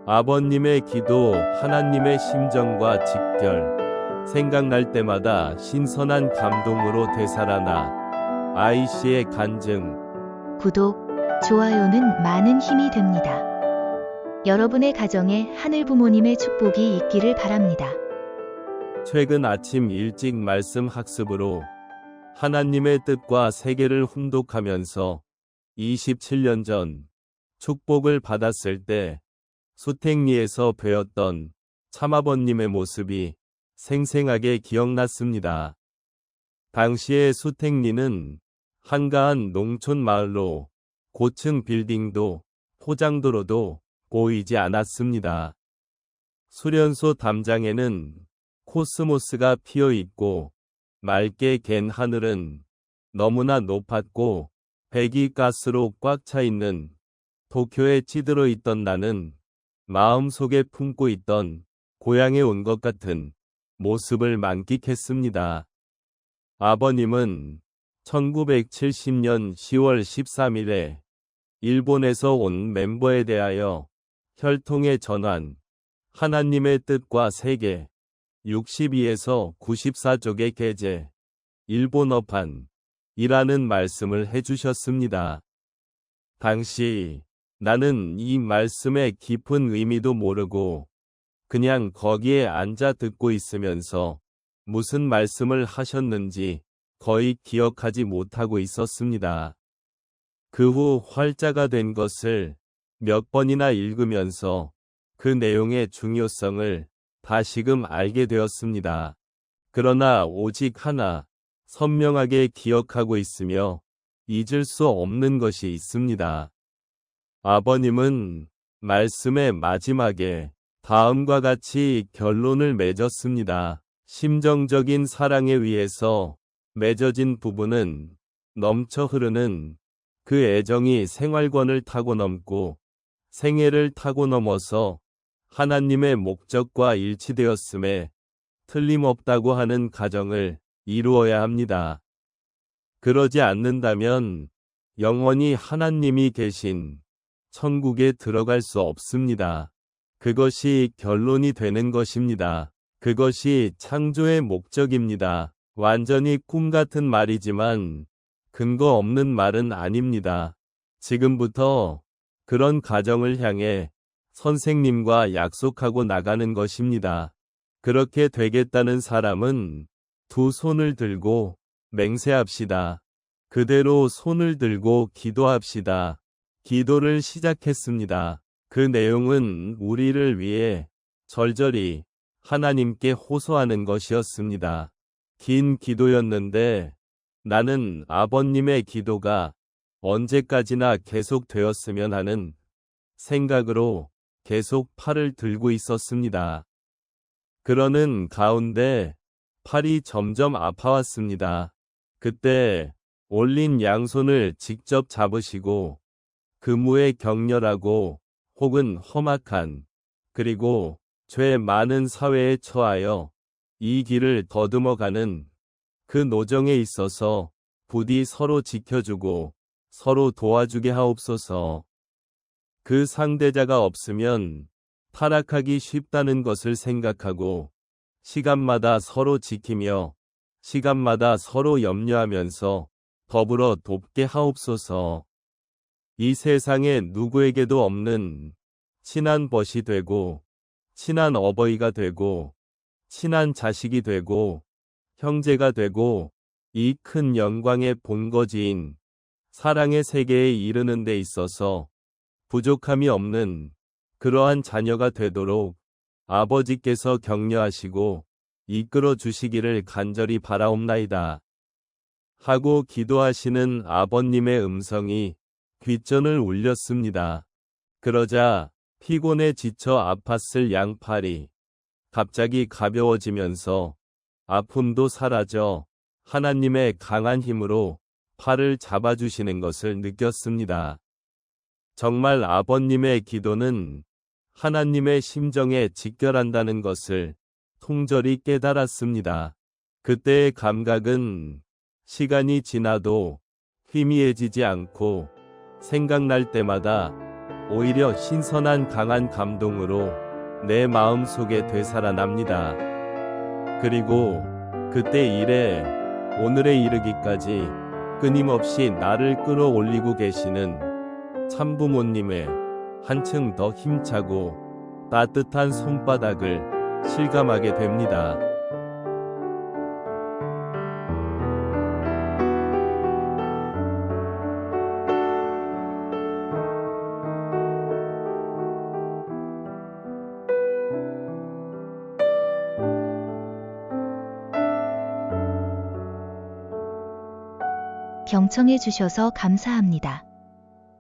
아버님의 기도, 하나님의 심정과 직결, 생각날 때마다 신선한 감동으로 되살아나. 아이씨의 간증. 구독, 좋아요는 많은 힘이 됩니다. 여러분의 가정에 하늘 부모님의 축복이 있기를 바랍니다. 최근 아침 일찍 말씀 학습으로 하나님의 뜻과 세계를 훈독하면서 27년 전 축복을 받았을 때 수택리에서 배웠던 참아버님의 모습이 생생하게 기억났습니다. 당시의 수택리는 한가한 농촌 마을로 고층 빌딩도 포장도로도 보이지 않았습니다. 수련소 담장에는 코스모스가 피어 있고 맑게 갠 하늘은 너무나 높았고 배기가스로 꽉 차 있는 도쿄에 찌들어 있던 나는 마음속에 품고 있던 고향에 온 것 같은 모습을 만끽했습니다. 아버님은 1970년 10월 13일에 일본에서 온 멤버에 대하여 혈통의 전환, 하나님의 뜻과 세계, 62에서 94쪽의 계제, 일본어판이라는 말씀을 해주셨습니다. 당시 나는 이 말씀의 깊은 의미도 모르고 그냥 거기에 앉아 듣고 있으면서 무슨 말씀을 하셨는지 거의 기억하지 못하고 있었습니다. 그 후 활자가 된 것을 몇 번이나 읽으면서 그 내용의 중요성을 다시금 알게 되었습니다. 그러나 오직 하나 선명하게 기억하고 있으며 잊을 수 없는 것이 있습니다. 아버님은 말씀의 마지막에 다음과 같이 결론을 맺었습니다. 심정적인 사랑에 의해서 맺어진 부부는 넘쳐 흐르는 그 애정이 생활권을 타고 넘고 생애를 타고 넘어서 하나님의 목적과 일치되었음에 틀림없다고 하는 가정을 이루어야 합니다. 그러지 않는다면 영원히 하나님이 계신 천국에 들어갈 수 없습니다. 그것이 결론이 되는 것입니다. 그것이 창조의 목적입니다. 완전히 꿈 같은 말이지만 근거 없는 말은 아닙니다. 지금부터 그런 가정을 향해 선생님과 약속하고 나가는 것입니다. 그렇게 되겠다는 사람은 두 손을 들고 맹세합시다. 그대로 손을 들고 기도합시다. 기도를 시작했습니다. 그 내용은 우리를 위해 절절히 하나님께 호소하는 것이었습니다. 긴 기도였는데 나는 아버님의 기도가 언제까지나 계속되었으면 하는 생각으로 계속 팔을 들고 있었습니다. 그러는 가운데 팔이 점점 아파왔습니다. 그때 올린 양손을 직접 잡으시고 그무의 격렬하고 혹은 험악한 그리고 죄 많은 사회에 처하여 이 길을 더듬어가는 그 노정에 있어서 부디 서로 지켜주고 서로 도와주게 하옵소서. 그 상대자가 없으면 타락하기 쉽다는 것을 생각하고 시간마다 서로 지키며 시간마다 서로 염려하면서 더불어 돕게 하옵소서. 이 세상에 누구에게도 없는 친한 벗이 되고 친한 어버이가 되고 친한 자식이 되고 형제가 되고 이 큰 영광의 본거지인 사랑의 세계에 이르는 데 있어서 부족함이 없는 그러한 자녀가 되도록 아버지께서 격려하시고 이끌어 주시기를 간절히 바라옵나이다. 하고 기도하시는 아버님의 음성이 귓전을 울렸습니다. 그러자 피곤에 지쳐 아팠을 양팔이 갑자기 가벼워지면서 아픔도 사라져 하나님의 강한 힘으로 팔을 잡아주시는 것을 느꼈습니다. 정말 아버님의 기도는 하나님의 심정에 직결한다는 것을 통절히 깨달았습니다. 그때의 감각은 시간이 지나도 희미해지지 않고 생각날 때마다 오히려 신선한 강한 감동으로 내 마음속에 되살아납니다. 그리고 그때 이래 오늘에 이르기까지 끊임없이 나를 끌어올리고 계시는 참부모님의 한층 더 힘차고 따뜻한 손바닥을 실감하게 됩니다. 경청해 주셔서 감사합니다.